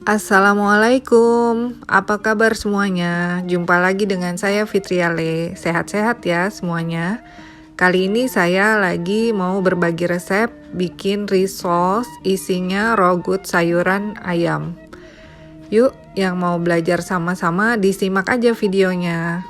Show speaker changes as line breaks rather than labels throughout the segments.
Assalamualaikum, apa kabar semuanya? Jumpa lagi dengan saya Fitriale. Sehat-sehat ya semuanya. Kali ini saya lagi mau berbagi resep bikin risol isinya raw good sayuran ayam. Yuk, yang mau belajar sama-sama disimak aja videonya.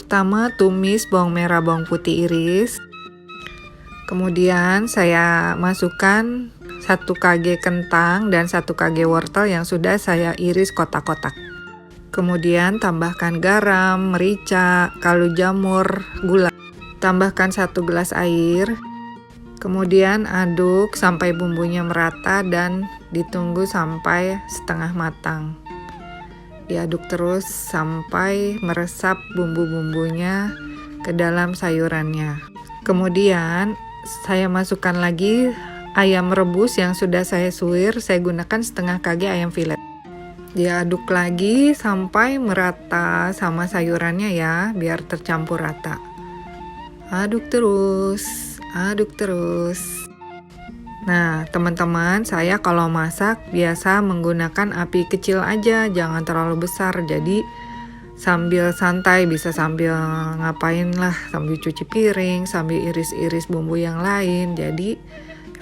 Pertama, tumis bawang merah, bawang putih iris. Kemudian saya masukkan 1 kg kentang dan 1 kg wortel yang sudah saya iris kotak-kotak. Kemudian tambahkan garam, merica, kaldu jamur, gula. Tambahkan 1 gelas air. Kemudian aduk sampai bumbunya merata dan ditunggu sampai setengah matang. Diaduk terus sampai meresap bumbu-bumbunya ke dalam sayurannya. Kemudian saya masukkan lagi ayam rebus yang sudah saya suwir. Saya gunakan setengah kg ayam filet. Diaduk lagi sampai merata sama sayurannya ya, biar tercampur rata. Aduk terus. Nah, teman-teman, saya kalau masak biasa menggunakan api kecil aja, jangan terlalu besar. Jadi sambil santai, bisa sambil ngapain lah, sambil cuci piring, sambil iris-iris bumbu yang lain. Jadi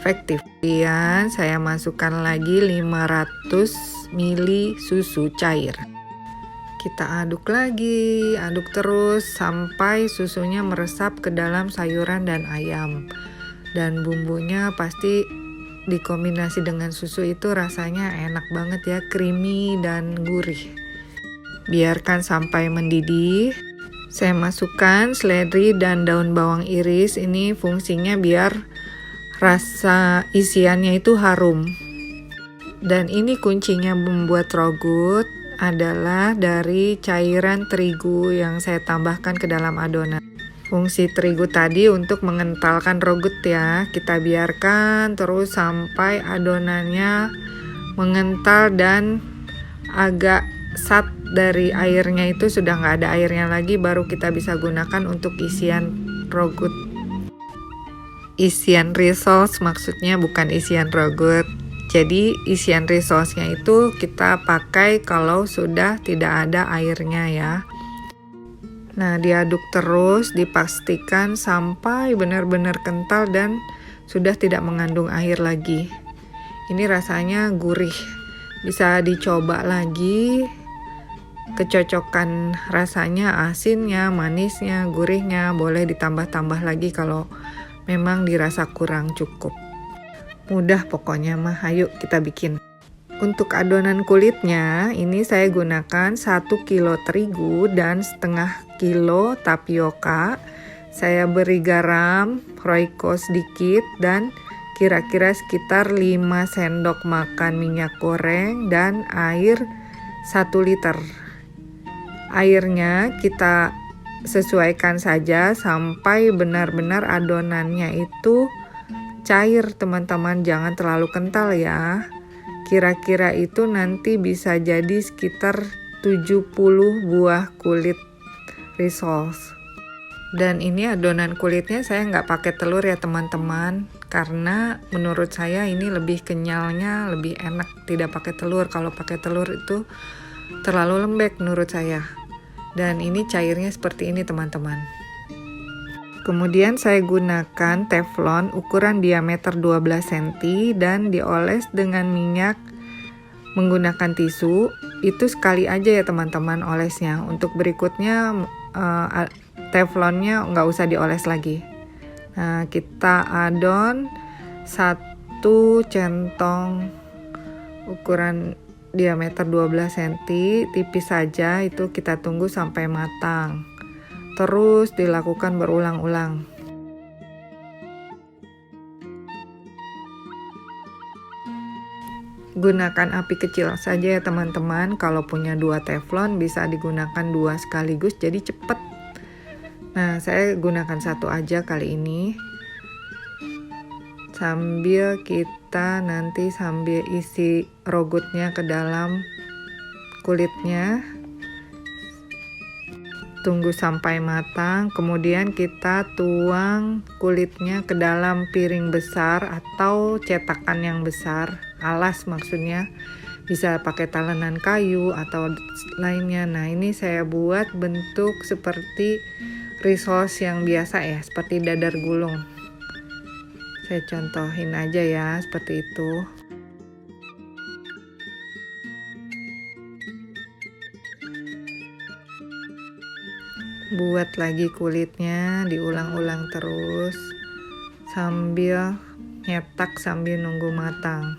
efektif. Kemudian saya masukkan lagi 500 ml susu cair. Kita aduk lagi, aduk terus sampai susunya meresap ke dalam sayuran dan ayam. Dan bumbunya pasti dikombinasi dengan susu itu rasanya enak banget ya, creamy dan gurih. Biarkan sampai mendidih. Saya masukkan seledri dan daun bawang iris. Ini fungsinya biar rasa isiannya itu harum. Dan ini kuncinya membuat raw good adalah dari cairan terigu yang saya tambahkan ke dalam adonan. Fungsi terigu tadi untuk mengentalkan raw good ya. Kita biarkan terus sampai adonannya mengental dan agak sat dari airnya itu sudah nggak ada airnya lagi, baru kita bisa gunakan untuk isian raw good. Isian risol maksudnya, bukan isian raw good. Jadi isian risolnya itu kita pakai kalau sudah tidak ada airnya ya. Nah, diaduk terus, dipastikan sampai benar-benar kental dan sudah tidak mengandung air lagi. Ini rasanya gurih. Bisa dicoba lagi kecocokan rasanya, asinnya, manisnya, gurihnya. Boleh ditambah-tambah lagi kalau memang dirasa kurang cukup. Mudah pokoknya mah, ayo kita bikin. Untuk adonan kulitnya, ini saya gunakan 1 kilo terigu dan setengah kilo tapioka. Saya beri garam, roiko sedikit, dan kira-kira sekitar 5 sendok makan minyak goreng dan air 1 liter. Airnya kita sesuaikan saja sampai benar-benar adonannya itu cair, teman-teman, jangan terlalu kental ya. Kira-kira itu nanti bisa jadi sekitar 70 buah kulit risol. Dan ini adonan kulitnya saya nggak pakai telur ya teman-teman, karena menurut saya ini lebih kenyalnya, lebih enak tidak pakai telur. Kalau pakai telur itu terlalu lembek menurut saya. Dan ini cairnya seperti ini teman-teman. Kemudian saya gunakan teflon ukuran diameter 12 cm dan dioles dengan minyak menggunakan tisu. Itu sekali aja ya teman-teman olesnya. Untuk berikutnya teflonnya nggak usah dioles lagi. Nah, kita adon 1 centong ukuran diameter 12 cm, tipis saja, itu kita tunggu sampai matang. Terus dilakukan berulang-ulang. Gunakan api kecil saja ya teman-teman. Kalau punya 2 teflon bisa digunakan 2 sekaligus, jadi cepet. Nah, saya gunakan 1 aja kali ini. sambil kita nanti sambil isi rogutnya ke dalam kulitnya. Tunggu sampai matang, kemudian kita tuang kulitnya ke dalam piring besar atau cetakan yang besar, alas maksudnya, bisa pakai talenan kayu atau lainnya. Nah, ini saya buat bentuk seperti rissos yang biasa ya, seperti dadar gulung. Saya contohin aja ya, seperti itu. Buat lagi kulitnya, diulang-ulang terus sambil nyetak sambil nunggu matang.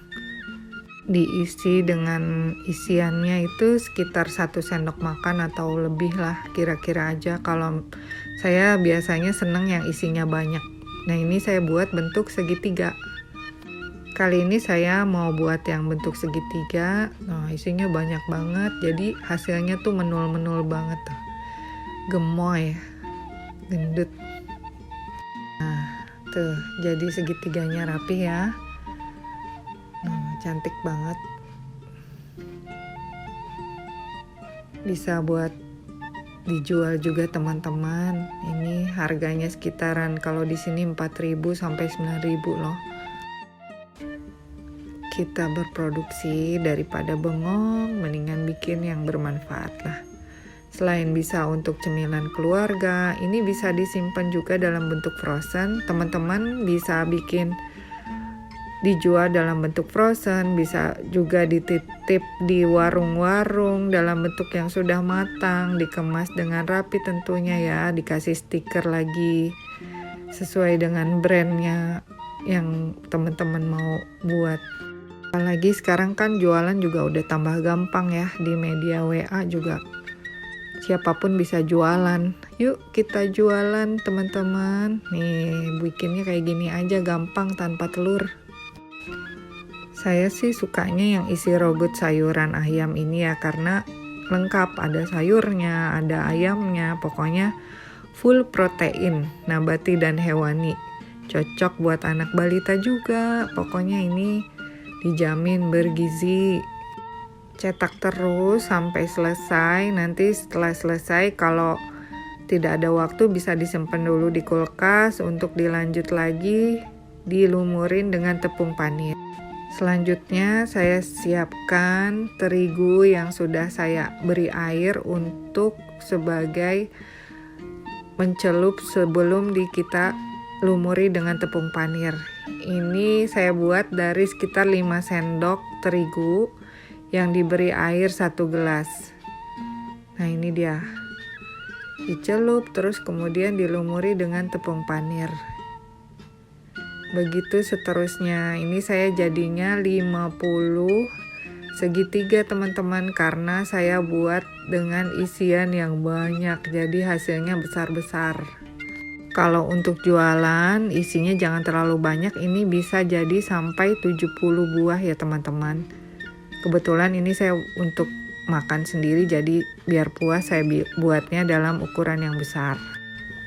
Diisi dengan isiannya itu sekitar 1 sendok makan atau lebih lah, kira-kira aja. Kalau saya biasanya seneng yang isinya banyak. Nah, ini saya buat bentuk segitiga. Kali ini saya mau buat yang bentuk segitiga. Nah, isinya banyak banget, jadi hasilnya tuh menul-menul banget tuh. Gemoy, gendut. Nah, tuh jadi segitiganya rapi ya. Cantik banget. Bisa buat dijual juga teman-teman. Ini harganya sekitaran kalau di sini 4.000 sampai 9.000 loh. Kita berproduksi daripada bengong, mendingan bikin yang bermanfaat lah. Selain bisa untuk cemilan keluarga, ini bisa disimpan juga dalam bentuk frozen. Teman-teman bisa bikin dijual dalam bentuk frozen, bisa juga dititip di warung-warung dalam bentuk yang sudah matang, dikemas dengan rapi tentunya ya, dikasih stiker lagi sesuai dengan brandnya yang teman-teman mau buat. Apalagi sekarang kan jualan juga udah tambah gampang ya, di media WA juga siapapun bisa jualan. Yuk kita jualan teman-teman. Nih bikinnya kayak gini aja, gampang tanpa telur. Saya sih sukanya yang isi rogut sayuran ayam ini ya, karena lengkap, ada sayurnya, ada ayamnya, pokoknya full protein nabati dan hewani. Cocok buat anak balita juga, pokoknya ini dijamin bergizi. Cetak terus sampai selesai. Nanti setelah selesai, kalau tidak ada waktu bisa disimpan dulu di kulkas untuk dilanjut lagi dilumurin dengan tepung panir. Selanjutnya saya siapkan terigu yang sudah saya beri air untuk sebagai mencelup sebelum kita lumuri dengan tepung panir. Ini saya buat dari sekitar 5 sendok terigu yang diberi air 1 gelas. Nah, ini dia. Dicelup terus kemudian dilumuri dengan tepung panir. Begitu seterusnya. Ini saya jadinya 50 segitiga teman-teman, karena saya buat dengan isian yang banyak, jadi hasilnya besar-besar. Kalau untuk jualan isinya jangan terlalu banyak, ini bisa jadi sampai 70 buah ya teman-teman. Kebetulan ini saya untuk makan sendiri, jadi biar puas saya buatnya dalam ukuran yang besar.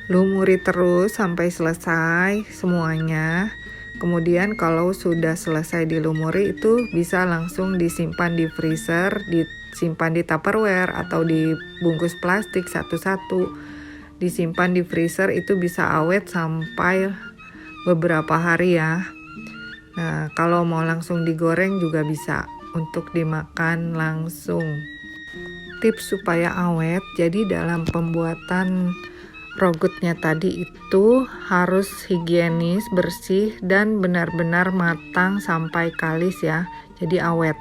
Lumuri terus sampai selesai semuanya. Kemudian kalau sudah selesai dilumuri itu bisa langsung disimpan di freezer, disimpan di Tupperware atau dibungkus plastik satu-satu. Disimpan di freezer itu bisa awet sampai beberapa hari ya. Nah, kalau mau langsung digoreng juga bisa untuk dimakan langsung. Tips supaya awet, jadi dalam pembuatan rogutnya tadi itu harus higienis, bersih, dan benar-benar matang sampai kalis ya, jadi awet.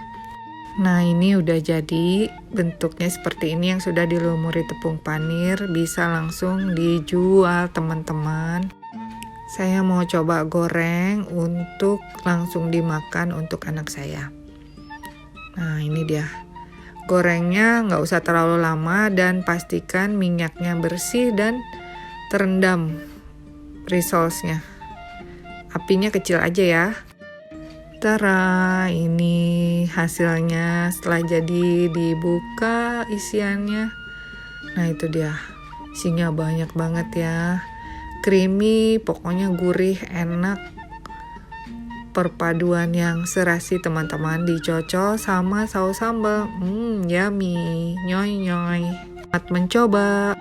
Nah, ini udah jadi bentuknya seperti ini yang sudah dilumuri tepung panir, bisa langsung dijual teman-teman. Saya mau coba goreng untuk langsung dimakan untuk anak saya. Nah, ini dia. Gorengnya nggak usah terlalu lama dan pastikan minyaknya bersih dan terendam rissolsnya. Apinya kecil aja ya. Tara, ini hasilnya setelah jadi dibuka isiannya. Nah, itu dia. Isinya banyak banget ya. Creamy, pokoknya gurih, enak. perpaduan yang serasi teman-teman, dicocol sama saus sambal. Yummy, nyoy nyoy. Selamat mencoba.